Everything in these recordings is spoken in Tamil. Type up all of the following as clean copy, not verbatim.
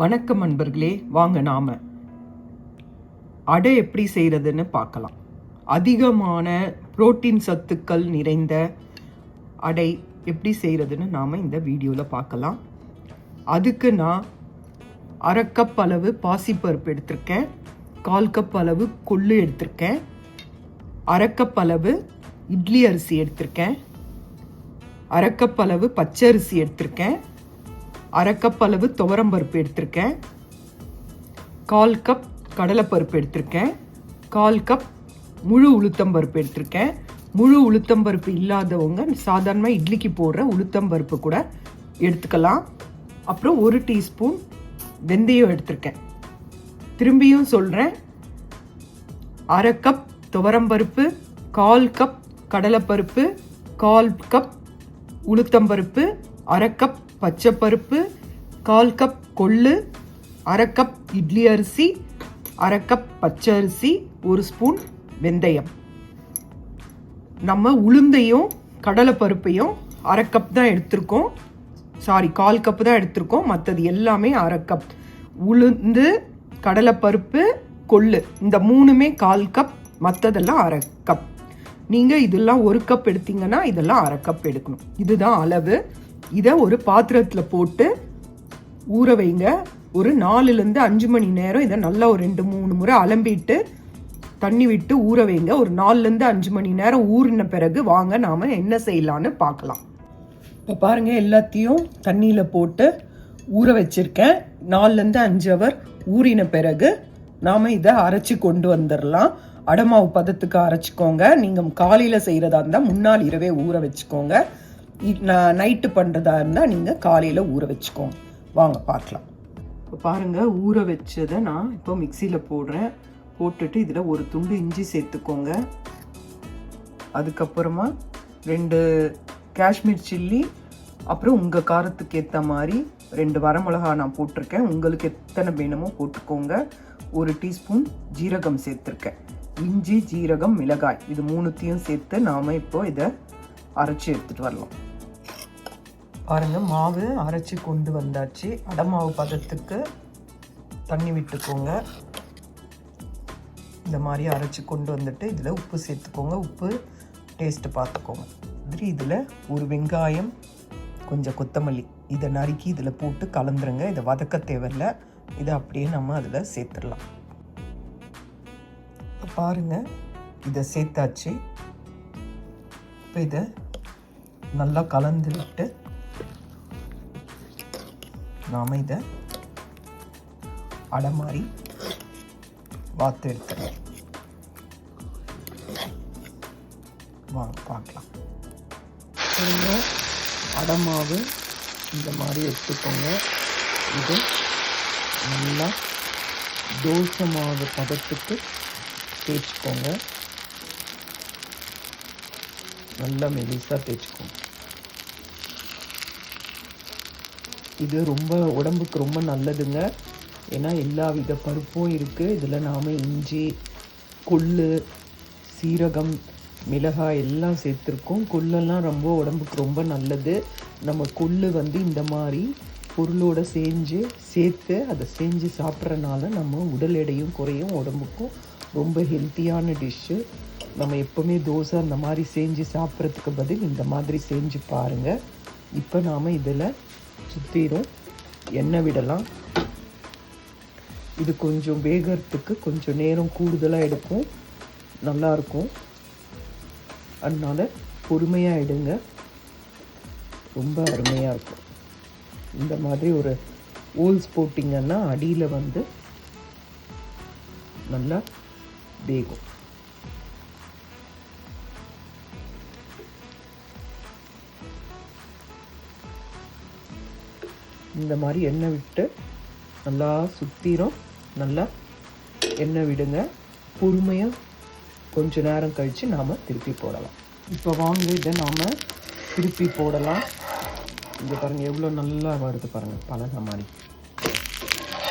வணக்கம் நண்பர்களே, வாங்க நாம அடை எப்படி செய்கிறதுன்னு பார்க்கலாம். அதிகமான புரோட்டீன் சத்துக்கள் நிறைந்த அடை எப்படி செய்கிறதுன்னு நாம் இந்த வீடியோவில் பார்க்கலாம். அதுக்கு நான் 1/2 கப் அளவு பாசிப்பருப்பு எடுத்திருக்கேன், 1/4 கப் அளவு கொள்ளு எடுத்திருக்கேன், 1/2 கப் அளவு இட்லி அரிசி எடுத்திருக்கேன், 1/2 கப் அளவு பச்சரிசி எடுத்திருக்கேன், 1/2 கப் அளவு துவரம்பருப்பு எடுத்திருக்கேன், 1/4 கப் கடலைப்பருப்பு எடுத்திருக்கேன், 1/4 கப் முழு உளுத்தம்பருப்பு எடுத்திருக்கேன். முழு உளுத்தம்பருப்பு இல்லாதவங்க சாதாரணமாக இட்லிக்கு போடுற உளுத்தம்பருப்பு கூட எடுத்துக்கலாம். அப்புறம் 1 டீஸ்பூன் வெந்தயம் எடுத்திருக்கேன். திரும்பியும் சொல்கிறேன், 1/2 கப் துவரம்பருப்பு, 1/4 கப் கடலைப்பருப்பு, 1/4 கப் உளுத்தம்பருப்பு, 1/2 கப் பச்சைப்பருப்பு, 1/4 கப் கொள்ளு, 1/2 கப் இட்லி அரிசி, 1/2 கப் பச்சை அரிசி, 1 ஸ்பூன் வெந்தயம். நம்ம உளுந்தையும் கடலைப்பருப்பையும் 1/2 கப் தான் எடுத்திருக்கோம், 1/4 கப் தான் எடுத்திருக்கோம். மற்றது எல்லாமே 1/2 கப். உளுந்து, கடலைப்பருப்பு, கொள்ளு இந்த 3மே 1/4 கப், மற்றதெல்லாம் 1/2 கப். நீங்கள் இதெல்லாம் 1 கப் எடுத்தீங்கன்னா இதெல்லாம் 1/2 கப் எடுக்கணும். இதுதான் அளவு. இதை ஒரு பாத்திரத்தில் போட்டு ஊற வைங்க. ஒரு 4லேருந்து 5 மணி நேரம் இதை நல்லா ஒரு 2-3 முறை அலம்பிட்டு தண்ணி விட்டு ஊற வைங்க. ஒரு 4லேருந்து 5 மணி நேரம் ஊறின பிறகு வாங்க நாம் என்ன செய்யலான்னு பார்க்கலாம். இப்போ பாருங்கள், எல்லாத்தையும் தண்ணியில் போட்டு ஊற வச்சுருக்கேன். 4லேருந்து 5 ஹவர் ஊறின பிறகு நாம் இதை அரைச்சி கொண்டு வந்துடலாம். அடமாவு பதத்துக்கு அரைச்சிக்கோங்க. நீங்கள் காலையில் செய்கிறதா இருந்தால் முன்னாள் இரவே ஊற வச்சுக்கோங்க. நைட்டு பண்ணுறதா இருந்தால் நீங்கள் காலையில் ஊற வச்சுக்கோங்க. வாங்க பார்க்கலாம். இப்போ பாருங்கள், ஊற வச்சதை நான் இப்போ மிக்சியில் போடுறேன். போட்டுட்டு இதில் ஒரு துண்டு இஞ்சி சேர்த்துக்கோங்க. அதுக்கப்புறமா 2 காஷ்மீர் சில்லி, அப்புறம் உங்கள் காரத்துக்கு ஏற்ற மாதிரி 2 வரமிளகா நான் போட்டிருக்கேன். உங்களுக்கு எத்தனை வேணுமோ போட்டுக்கோங்க. 1 டீஸ்பூன் ஜீரகம் சேர்த்துருக்கேன். இஞ்சி, ஜீரகம், மிளகாய் இது 3த்தையும் சேர்த்து நாம் இப்போ இதை அரைச்சி எடுத்துகிட்டு வரலாம். பாருங்கள், மாவு அரைச்சி கொண்டு வந்தாச்சு. அடமாவு பதத்துக்கு தண்ணி விட்டுக்கோங்க. இந்த மாதிரி அரைச்சி கொண்டு வந்துட்டு இதில் உப்பு சேர்த்துக்கோங்க. உப்பு டேஸ்ட்டு பார்த்துக்கோங்க. இதில் ஒரு வெங்காயம், கொஞ்சம் கொத்தமல்லி இதை நறுக்கி இதில் போட்டு கலந்துருங்க. இதை வதக்க தேவையில்லை, இதை அப்படியே நம்ம அதில் சேர்த்துடலாம். இப்போ பாருங்கள், இதை சேர்த்தாச்சு. இப்போ இதை நல்லா கலந்து விட்டு நாம் இதை அடை மாதிரி வாத்து எடுத்துக்கலாம். வாங்க பார்க்கலாம். அடை மாவு இந்த மாதிரி எடுத்துக்கோங்க. இது நல்லா தோசை மாவு பதத்துக்கு தேய்ச்சிக்கோங்க. நல்லா மெலிசாக தேய்ச்சிக்கோங்க. இது ரொம்ப உடம்புக்கு ரொம்ப நல்லதுங்க. ஏன்னா எல்லா வித பருப்பும் இருக்குது இதில். நாம் இஞ்சி, கொள்ளு, சீரகம், மிளகாய் எல்லாம் சேர்த்துருக்கோம். கொள்ளெல்லாம் ரொம்ப உடம்புக்கு ரொம்ப நல்லது. நம்ம கொள்ளு இந்த மாதிரி பொருளோடு சேர்த்து அதை செஞ்சு சாப்பிட்றனால நம்ம உடல் எடையும் குறையும், உடம்புக்கும் ரொம்ப ஹெல்த்தியான டிஷ்ஷு. நம்ம எப்போவுமே தோசை அந்த மாதிரி செஞ்சு சாப்பிட்றதுக்கு பதில் இந்த மாதிரி செஞ்சு பாருங்கள். இப்போ நாம் இதில் சுற்றிடும் எண்ணெய் விடலாம். இது கொஞ்சம் வேகிறதுக்கு கொஞ்சம் நேரம் கூடுதலாக எடுக்கும், நல்லாயிருக்கும். அதனால் பொறுமையாக எடுங்க, ரொம்ப அருமையாக இருக்கும். இந்த மாதிரி ஒரு ஹோல்ஸ் போட்டிங்கன்னா அடியில் நல்லா வேகும். இந்த மாதிரி எண்ணெய் விட்டு நல்லா சுற்றிடும். நல்லா எண்ணெய் விடுங்க. பொறுமையாக கொஞ்ச நேரம் கழித்து நாம் திருப்பி போடலாம். இப்போ வாங்க இதை நாம் திருப்பி போடலாம். இங்கே பாருங்கள், எவ்வளோ நல்லா வருது பாருங்கள், பழக மாதிரி.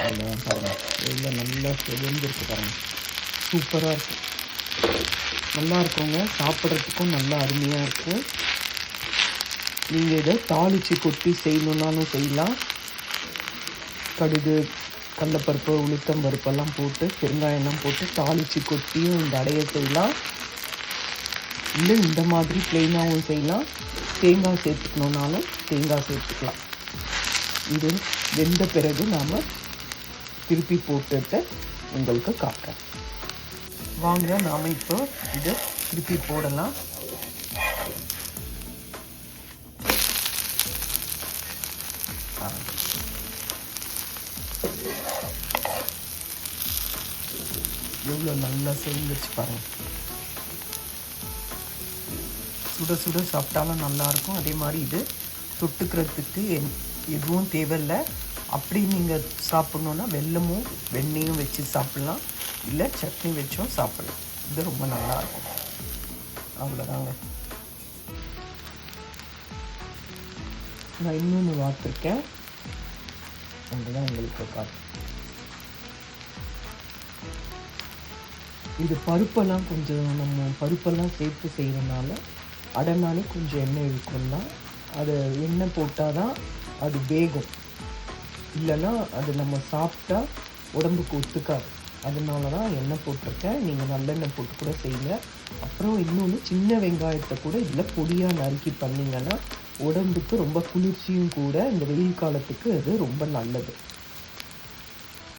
அதில் பாருங்கள் எவ்வளோ நல்லா செஞ்சுருக்கு பாருங்கள், சூப்பராக இருக்குது. நல்லா இருக்குங்க, சாப்பிட்றதுக்கும் நல்லா அருமையாக இருக்குது. நீங்கள் இதை தாளித்து கொட்டி செய்யணுன்னாலும் செய்யலாம். கடுகு, கடலப்பருப்பு, உளுத்தம் பருப்பெல்லாம் போட்டு பெருங்காயம்லாம் போட்டு தாளித்து கொட்டியும் இந்த அடையை செய்யலாம். இல்லை இந்த மாதிரி ப்ளெயினாகவும் செய்யலாம். தேங்காய் சேர்த்துக்கணுன்னாலும் தேங்காய் சேர்த்துக்கலாம். இது வெந்த பிறகு நாம் திருப்பி போட்டுட்டு உங்களுக்கு காட்டுறேன். வாங்க நாம் இப்போ இதை திருப்பி போடலாம். எவ்வளோ நல்லா சேர்ந்துச்சு பாருங்கள். சுட சுட சாப்பிட்டாலும் நல்லாயிருக்கும். அதே மாதிரி இது தொட்டுக்கிறதுக்கு எதுவும் தேவையில்லை. அப்படி நீங்கள் சாப்பிட்ணுன்னா வெல்லமும் வெண்ணெயும் வச்சு சாப்பிட்லாம், இல்லை சட்னி வச்சும் சாப்பிட்லாம். இது ரொம்ப நல்லாயிருக்கும். அவ்வளோதாங்க. நான் இன்னொன்று வார்த்திருக்கேன், அதுதான் உங்களுக்கு காட்டு. இது பருப்பெல்லாம் கொஞ்சம் நம்ம பருப்பெல்லாம் சேர்த்து செய்கிறனால அடைனாலே கொஞ்சம் எண்ணெய் இருக்கும்னா அது எண்ணெய் போட்டால் தான் அது வேகும். இல்லைன்னா அது நம்ம சாப்பிட்டா உடம்புக்கு ஒத்துக்காது. அதனால தான் எண்ணெய் போட்டிருக்கேன். நீங்கள் நல்லெண்ணெய் போட்டு கூட செய்யுங்க. அப்புறம் இன்னொன்று, சின்ன வெங்காயத்தை கூட இதில் பொடியாக நறுக்கி பண்ணிங்கன்னா உடம்புக்கு ரொம்ப குளிர்ச்சியும் கூட. இந்த வெயில் காலத்துக்கு அது ரொம்ப நல்லது.